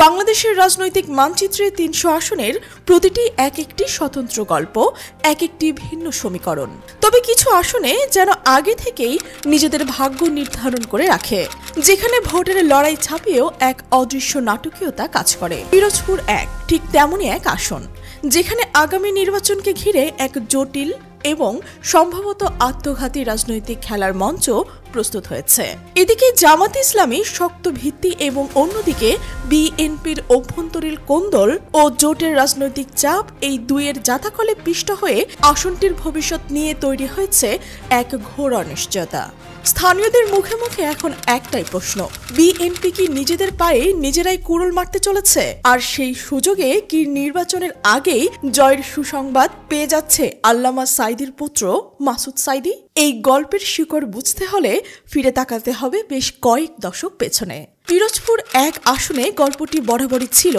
বাংলাদেশের রাজনৈতিক মানচিত্রে ৩০০ আসনের প্রতিটি এক একটি স্বতন্ত্র গল্প, এক একটি ভিন্ন সমীকরণ। তবে কিছু আসনে যেন আগে থেকেই নিজেদের ভাগ্য নির্ধারণ করে রাখে, যেখানে ভোটের লড়াই ছাপিয়েও এক অদৃশ্য নাটকীয়তা কাজ করে। পিরোজপুর ১ ঠিক তেমনই এক আসন, যেখানে আগামী নির্বাচনকে ঘিরে এক জটিল এবং সম্ভবত আত্মঘাতী রাজনৈতিক খেলার মঞ্চ প্রস্তুত হয়েছে। এদিকে জামাত ইসলামী শক্ত ভিত্তি এবং অন্যদিকে বিএনপির অভ্যন্তরীণ কোন্দল ও জোটের রাজনৈতিক চাপ, এই দুইয়ের জাতাকলে পিষ্ট হয়ে আসনটির ভবিষ্যৎ নিয়ে তৈরি হয়েছে এক ঘোর অনিশ্চয়তা। স্থানীয়দের মুখে মুখে এখন একটাই প্রশ্ন, বিএনপি কি নিজেদের পায়ে নিজেরাই কুড়ুল মারতে চলেছে? আর সেই সুযোগে কি নির্বাচনের আগেই জয়ের সুসংবাদ পেয়ে যাচ্ছে আল্লামা সাঈদীর পুত্র মাসুদ সাঈদী? এই গল্পের শিকড় বুঝতে হলে ফিরে তাকাতে হবে বেশ কয়েক দশক পেছনে। পিরোজপুর ১ আসনে গল্পটি বরাবরই ছিল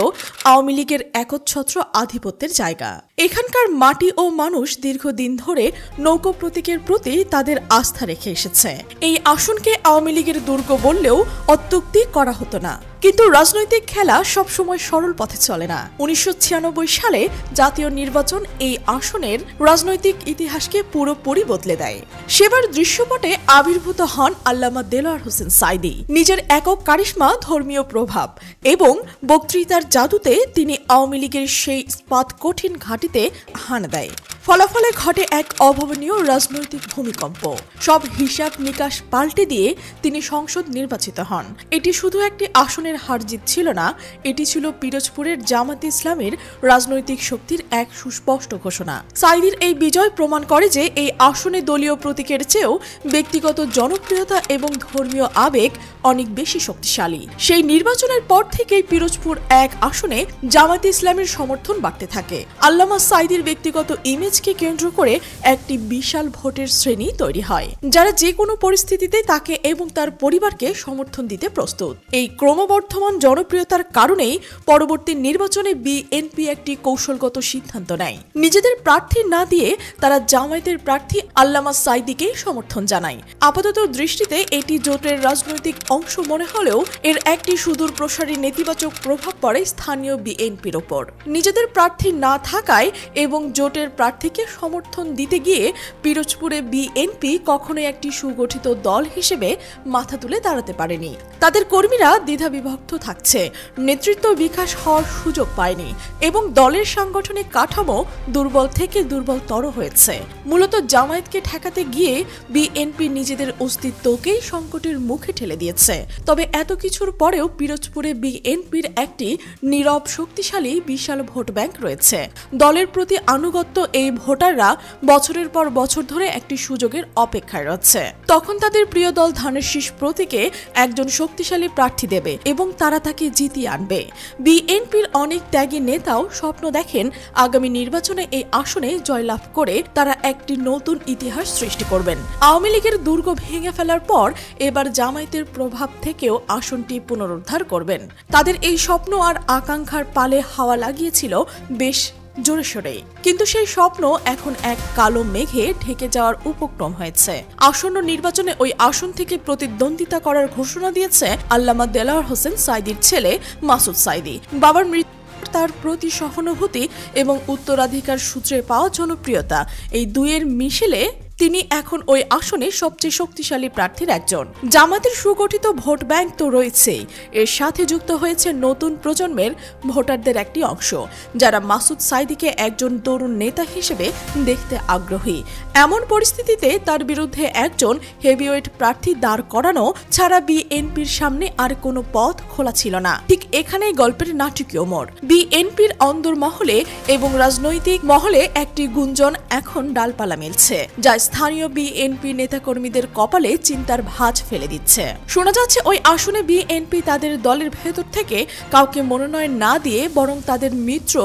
আওয়ামী লীগের একচ্ছত্র আধিপত্যের জায়গা। এখানকার মাটি ও মানুষ দীর্ঘদিন ধরে নৌকা প্রতীকের প্রতি তাদের আস্থা রেখে এসেছে। এই আসনকে আওয়ামী লীগের দুর্গ বললেও অত্যুক্তি করা হতো না। কিন্তু রাজনৈতিক খেলা সবসময় সরল পথে চলে না। ১৯৯৬ সালে জাতীয় নির্বাচন এই আসনের রাজনৈতিক ইতিহাসকে পুরোপুরি বদলে দেয়। সেবার দৃশ্যপটে আবির্ভূত হন আল্লামা দেলোয়ার হোসেন সাঈদী। নিজের একক কারিশমা, ধর্মীয় প্রভাব এবং বক্তৃতার জাদুতে তিনি আওয়ামী লীগের সেই ইস্পাত কঠিন ঘাঁটিতে হানা দেয়। ফলাফলে ঘটে এক অভাবনীয় রাজনৈতিক ভূমিকম্প। সব হিসাব নিকাশ পাল্টে দিয়ে তিনি সংসদ নির্বাচিত হন। এটি শুধু একটি আসনের হারজিত ছিল না, এটি ছিল পিরোজপুরের জামাত ইসলামের রাজনৈতিক শক্তির এক সুস্পষ্ট ঘোষণা। সাঈদীর এই বিজয় প্রমাণ করে যে এই আসনে দলীয় প্রতীকের চেয়েও ব্যক্তিগত জনপ্রিয়তা এবং ধর্মীয় আবেগ অনেক বেশি শক্তিশালী। সেই নির্বাচনের পর থেকেই পিরোজপুর ১ আসনে জামাত ইসলামের সমর্থন বাড়তে থাকে। আল্লামা সাঈদীর ব্যক্তিগত ইমেজকে কেন্দ্র করে একটি বিশাল ভোটের শ্রেণী তৈরি হয়, যারা যে কোনো পরিস্থিতিতে তাকে এবং তার পরিবারকে সমর্থন দিতে প্রস্তুত। এই ক্রমবর্ধমান জনপ্রিয়তার কারণেই পরবর্তী নির্বাচনে বিএনপি একটি কৌশলগত সিদ্ধান্ত নেয়। নিজেদের প্রার্থী না দিয়ে তারা জামায়াতের প্রার্থী আল্লামা সাঈদীকে সমর্থন জানায়। আপাতত দৃষ্টিতে এটি জোটের রাজনৈতিক অংশ মনে হলেও এর একটি সুদূর প্রসারী নেতিবাচক প্রভাব পড়ে স্থানীয় বিএনপির ওপর। নিজেদের প্রার্থী না থাকায় এবং জোটের প্রার্থীকে সমর্থন দিতে গিয়ে পিরোজপুরে বিএনপি কখনোই একটি সুগঠিত দল হিসেবে মাথা তুলে দাঁড়াতে পারেনি। তাদের কর্মীরা দ্বিধাবিভক্ত থাকছে, নেতৃত্ব বিকাশ হওয়ার সুযোগ পায়নি এবং দলের সাংগঠনিক কাঠামো দুর্বল থেকে দুর্বলতর হয়েছে। মূলত জামায়াতকে ঠেকাতে গিয়ে বিএনপি নিজেদের অস্তিত্বকেই সংকটের মুখে ঠেলে দিয়েছে। তবে এত কিছুর পরেও পিরোজপুরে বিএনপির একটি নীরব শক্তিশালী বিশাল ভোট ব্যাংক রয়েছে। দলের প্রতি আনুগত্য এই ভোটাররা বছরের পর বছর ধরে একটি সুযোগের অপেক্ষায় রয়েছে। তখন তাদের প্রিয় দল ধানের শীষ প্রতীকে একজন শক্তিশালী প্রার্থী দেবে এবং তারা তাকে জিতিয়ে আনবে। বিএনপির অনেক ত্যাগী নেতাও স্বপ্ন দেখেন আগামী নির্বাচনে এই আসনে জয়লাভ করে তারা একটি নতুন ইতিহাস সৃষ্টি করবেন। আওয়ামী লীগের দুর্গ ভেঙে ফেলার পর এবার জামায়াতের প্রভাব থেকেও আসনটি পুনরুদ্ধার করবেন। তাদের এই স্বপ্ন আর আকাঙ্ক্ষার পালে হাওয়া লাগিয়েছিল বেশ জোরে সোরে, কিন্তু সেই স্বপ্ন এখন এক কালো মেঘে ঢেকে যাওয়ার উপক্রম হয়েছে। আসন্ন নির্বাচনে ওই আসন থেকে প্রতিদ্বন্দ্বিতা করার ঘোষণা দিয়েছে আল্লামা দেলোয়ার হোসেন সাঈদীর ছেলে মাসুদ সাঈদী। বাবার মৃত্যু, তার প্রতি সহানুভূতি এবং উত্তরাধিকার সূত্রে পাওয়া জনপ্রিয়তা, এই দুইয়ের মিশেলে তিনি এখন ওই আসনে সবচেয়ে শক্তিশালী প্রার্থীর একজন। জামাতের সুগঠিত ভোট ব্যাংক তো রয়েছেই, এর সাথে যুক্ত হয়েছে নতুন প্রজন্মের ভোটারদের একটি অংশ, যারা মাসুদ সাঈদীকে একজন তরুণ নেতা হিসেবে দেখতে আগ্রহী। এমন পরিস্থিতিতে তার বিরুদ্ধে একজন হেভিওয়েট প্রার্থী দাঁড় করানো ছাড়া বিএনপির সামনে আর কোনো পথ খোলা ছিল না। ঠিক এখানেই গল্পের নাটকীয় মোড়। বিএনপির অন্দরমহলে এবং রাজনৈতিক মহলে একটি গুঞ্জন এখন ডালপালা মেলছে, যা স্থানীয় বিএনপি নেতাকর্মীদের কপালে চিন্তার ভাঁজ ফেলে দিচ্ছে। শোনা যাচ্ছে ওই আসনে বিএনপি তাদের দলের ভেতর থেকে কাউকে মনোনয়ন না দিয়ে বরং তাদের মিত্র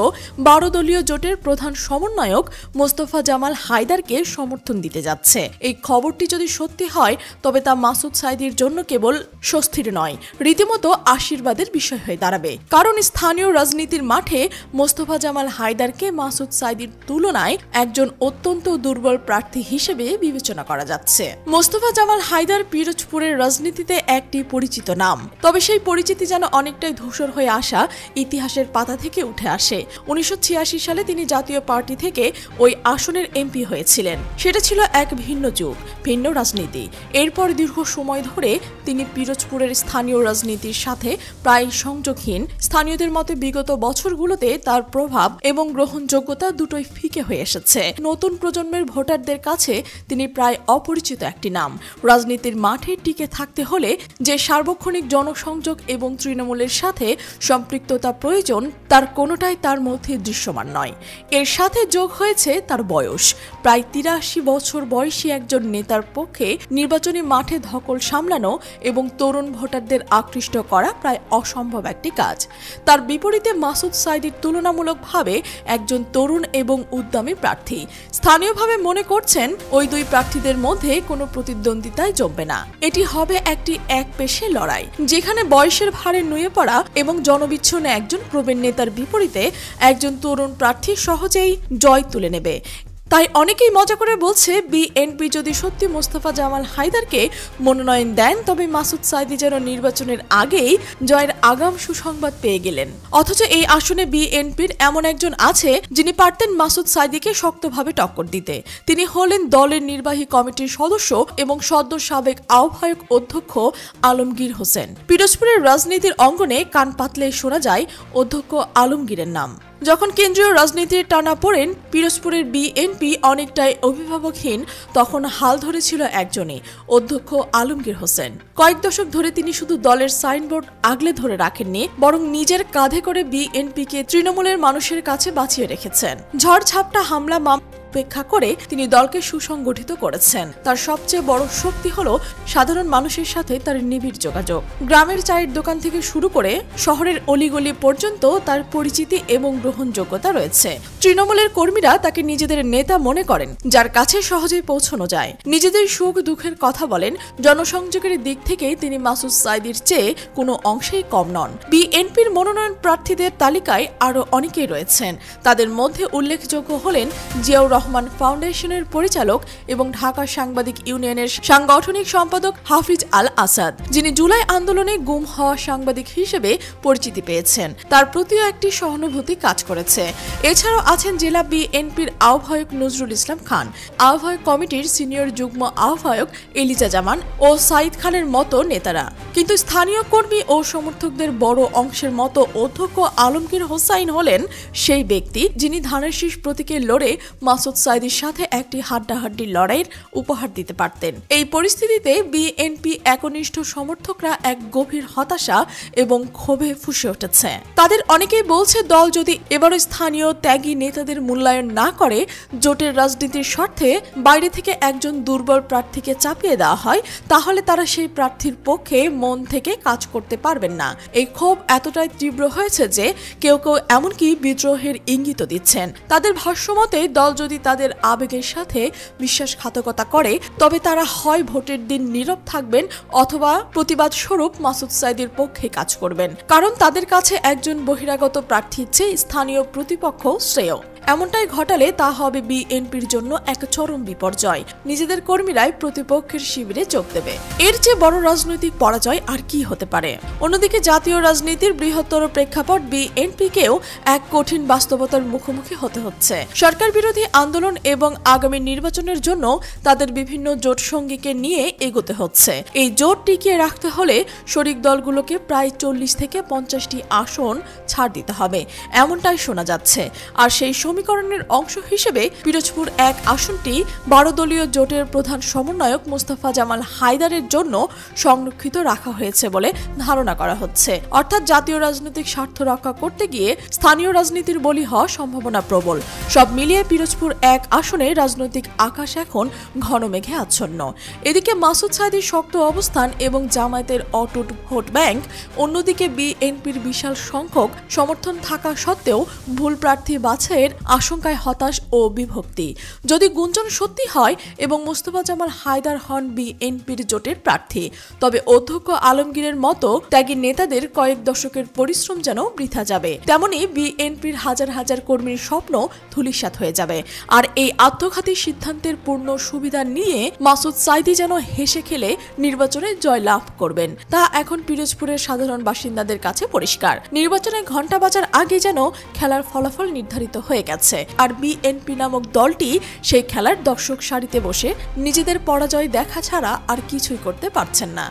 12 দলীয় জোটের প্রধান সমন্বয়ক মোস্তফা জামাল হায়দারকে সমর্থন দিতে যাচ্ছে। এই খবরটি যদি সত্যি হয় তবে তা মাসুদ সাঈদীর জন্য কেবল স্বস্তির নয়, রীতিমতো আশীর্বাদের বিষয় হয়ে দাঁড়াবে। কারণ স্থানীয় রাজনীতির মাঠে মোস্তফা জামাল হায়দারকে মাসুদ সাঈদীর তুলনায় একজন অত্যন্ত দুর্বল প্রার্থী হিসেবে হিসেবে বিবেচনা করা যাচ্ছে। মোস্তফা জামাল হায়দার পিরোজপুরের রাজনীতিতে একটি পরিচিত নাম, তবে সেই পরিচিতি যেন অনেকটাই ধূসর হয়ে আসা ইতিহাসের পাতা থেকে উঠে আসে। 1986 সালে তিনি জাতীয় পার্টি থেকে ওই আসনের এমপি হয়েছিলেন। সেটা ছিল এক ভিন্ন যুগ, ভিন্ন রাজনীতি। এরপর দীর্ঘ সময় ধরে তিনি পিরোজপুরের স্থানীয় রাজনীতির সাথে প্রায় সংযোগহীন। স্থানীয়দের মতে বিগত বছরগুলোতে তার প্রভাব এবং গ্রহণযোগ্যতা দুটোই ফিকে হয়ে এসেছে। নতুন প্রজন্মের ভোটারদের কাছে তিনি প্রায় অপরিচিত একটি নাম। রাজনীতির মাঠে টিকে থাকতে হলে যে সার্বক্ষণিক জনসংযোগ এবং তৃণমূলের সাথে সম্পৃক্ততা প্রয়োজন, তার কোনোটাই তার মধ্যে দৃশ্যমান নয়। এর সাথে যোগ হয়েছে তার বয়স। প্রায় 83 বছর বয়সী একজন নেতার পক্ষে নির্বাচনী মাঠে ধকল সামলানো এবং তরুণ ভোটারদের আকৃষ্ট করা প্রায় অসম্ভব একটি কাজ। তার বিপরীতে মাসুদ সাঈদী তুলনামূলকভাবে একজন তরুণ এবং উদ্যমী প্রার্থী। স্থানীয়ভাবে মনে করছেন ওই দুই প্রার্থীদের মধ্যে কোনো প্রতিদ্বন্দ্বিতায় জমবে না। এটি হবে একটি একপেশে লড়াই, যেখানে বয়সের ভারে নুয়ে পড়া এবং জনবিচ্ছিন্ন একজন প্রবীণ নেতার বিপরীতে একজন তরুণ প্রার্থী সহজেই জয় তুলে নেবে। তাই অনেকেই মজা করে বলছে, বিএনপি যদি সত্যি মোস্তফা জামাল হায়দারকে মনোনয়ন দেন, তবে মাসুদ সাঈদী যেন নির্বাচনের আগেই জয়ের আগাম সুসংবাদ পেয়ে গেলেন। অথচ এই আসনে বিএনপির এমন একজন আছে যিনি পারতেন মাসুদ সাঈদীকে শক্তভাবে টক্কর দিতে। তিনি হলেন দলের নির্বাহী কমিটির সদস্য এবং সদ্য সাবেক আহ্বায়ক অধ্যক্ষ আলমগীর হোসেন। পিরোজপুরের রাজনীতির অঙ্গনে কান পাতলে শোনা যায় অধ্যক্ষ আলমগীরের নাম। যখন কেন্দ্রীয় রাজনীতির টানা পড়েন পিরোজপুরের বিএনপি অনেকটাই অভিভাবকহীন, তখন হাল ধরেছিল একজনই, অধ্যক্ষ আলমগীর হোসেন। কয়েক দশক ধরে তিনি শুধু দলের সাইনবোর্ড আগলে ধরে রাখেননি, বরং নিজের কাঁধে করে বিএনপিকে তৃণমূলের মানুষের কাছে বাঁচিয়ে রেখেছেন। ঝড় ঝাপটা হামলা উপেক্ষা করে তিনি দলকে সুসংগঠিত করেছেন। তার সবচেয়ে বড় শক্তি হলো সাধারণ মানুষের সাথে তার নিবিড় যোগাযোগ। গ্রামের চায়ের দোকান থেকে শুরু করে শহরের অলিগলি পর্যন্ত তার পরিচিতি এবং গ্রহণযোগ্যতা রয়েছে। তৃণমূলের কর্মীরা তাকে নিজেদের নেতা মনে করেন, যার কাছে সহজেই পৌঁছানো যায়। নিজেদের সুখ দুঃখের কথা বলেন। জনসংযোগের দিক থেকে তিনি মাসুদ সাঈদীর চেয়ে কোনো অংশেই কম নন। বিএনপির মনোনয়ন প্রার্থীদের তালিকায় আরও অনেকেই রয়েছেন। তাদের মধ্যে উল্লেখযোগ্য হলেন জিয়াউর রহমান ফাউন্ডেশনের পরিচালক এবং ঢাকা সাংবাদিক ইউনিয়নের সাংগঠনিক সম্পাদক হাফিজ আল আসাদ, যিনি জুলাই আন্দোলনে গুম হওয়া সাংবাদিক হিসেবে পরিচিতি পেয়েছেন। তার প্রতিও একটি সহানুভূতি কাজ করেছে। এছাড়াও আছেন জেলা বিএনপির আহ্বায়ক নজরুল ইসলাম খান, আহ্বায়ক কমিটির সিনিয়র যুগ্ম আহ্বায়ক এলিজা জামান ও সাঈদ খানের মতো নেতারা। কিন্তু স্থানীয় কর্মী ও সমর্থকদের বড় অংশের মতো অধ্যক্ষ আলমগীর হোসাইন হলেন সেই ব্যক্তি যিনি ধানের শীষ প্রতীকে লড়ে মাসুদ সাঈদীর সাথে একটি হাড্ডাহাড্ডি লড়াইয়ের উপহার দিতে পারতেন। এই পরিস্থিতিতে বিএনপি একনিষ্ঠ সমর্থকরা এক গভীর হতাশা এবং ক্ষোভে ফুঁসে উঠেছে। তাদের অনেকেই বলছে, দল যদি এবারও স্থানীয় ত্যাগী নেতাদের মূল্যায়ন না করে, জোটের রাজনীতির স্বার্থে বাইরে থেকে একজন দুর্বল প্রার্থীকে চাপিয়ে দেওয়া হয়, তাহলে তারা সেই প্রার্থীর পক্ষে মন থেকে কাজ করতে পারবেন না। এই ক্ষোভ এতটাই তীব্র হয়েছে যে কেউ কেউ এমনকি বিদ্রোহের ইঙ্গিত দিচ্ছেন। তাদের ভাষ্যমতে দল যদি তাদের আবেগের সাথে বিশ্বাসঘাতকতা করে, তবে তারা হয় ভোটের দিন নীরব থাকবেন অথবা প্রতিবাদ স্বরূপ মাসুদ সাঈদীর পক্ষে কাজ করবেন, কারণ তাদের কাছে একজন বহিরাগত প্রার্থীর চেয়ে স্থানীয় প্রতিপক্ষ শ্রেয়। এমনটাই ঘটালে তা হবে বিএনপির জন্য এক চরম বিপর্যয়। নিজেদের কর্মীরাই প্রতিপক্ষের শিবিরে যোগ দেবে। এর চেয়ে বড় রাজনৈতিক পরাজয় আর কি হতে পারে? অন্যদিকে জাতীয় রাজনীতির বৃহত্তর প্রেক্ষাপট বিএনপিকেও এক কঠিন বাস্তবতার মুখোমুখি হতে হচ্ছে। সরকার বিরোধী আন্দোলন এবং আগামী নির্বাচনের জন্য তাদের বিভিন্ন জোট সঙ্গীকে নিয়ে এগোতে হচ্ছে। এই জোট টিকিয়ে রাখতে হলে শরিক দলগুলোকে প্রায় 40 থেকে 50টি আসন ছাড় দিতে হবে, এমনটাই শোনা যাচ্ছে। আর সেই সমীকরণের অংশ হিসেবে পিরোজপুর 1 আসনটি 12 দলীয় জোটের প্রধান সমন্বয়ক মোস্তফা জামাল হায়দারের জন্য সংরক্ষিত রাখা হয়েছে বলে ধারণা করা হচ্ছে। অর্থাৎ জাতীয় রাজনৈতিক স্বার্থ রক্ষা করতে গিয়ে স্থানীয় রাজনীতির বলি হওয়ার সম্ভাবনা প্রবল। সব মিলিয়ে পিরোজপুর 1 আসনে রাজনৈতিক আকাশ এখন ঘন মেঘে আচ্ছন্ন। এদিকে মাসুদ সাঈদীর শক্ত অবস্থান এবং জামায়াতের অটুট ভোট ব্যাংক, অন্যদিকে বিএনপির বিশাল সংখ্যক সমর্থন থাকা সত্ত্বেও ভুল প্রার্থী বাছাইয়ের আশঙ্কায় হতাশ ও বিভক্তি। যদি গুঞ্জন সত্যি হয় এবং মোস্তফা জামাল হায়দার হন বিএনপির জোটের প্রার্থী, তবে অধ্যক্ষ আলমগীরের মতো ত্যাগী নেতাদের কয়েক দশকের পরিশ্রম যেন বৃথা যাবে। তেমনি বিএনপির হাজার হাজার কর্মীর স্বপ্ন ধূলিসাৎ হয়ে যাবে। আর এই আত্মঘাতী সিদ্ধান্তের পূর্ণ সুবিধা নিয়ে মাসুদ সাঈদী যেন হেসে খেলে নির্বাচনে জয়লাভ করবেন, তা এখন পিরোজপুরের সাধারণ বাসিন্দাদের কাছে পরিষ্কার। নির্বাচনে ঘণ্টা বাজার আগে যেন খেলার ফলাফল নির্ধারিত হয়ে গেছে, আর বিএনপি নামক দলটি সেই খেলার দর্শক সারিতে বসে নিজেদের পরাজয় দেখা ছাড়া আর কিছুই করতে পারছেন না।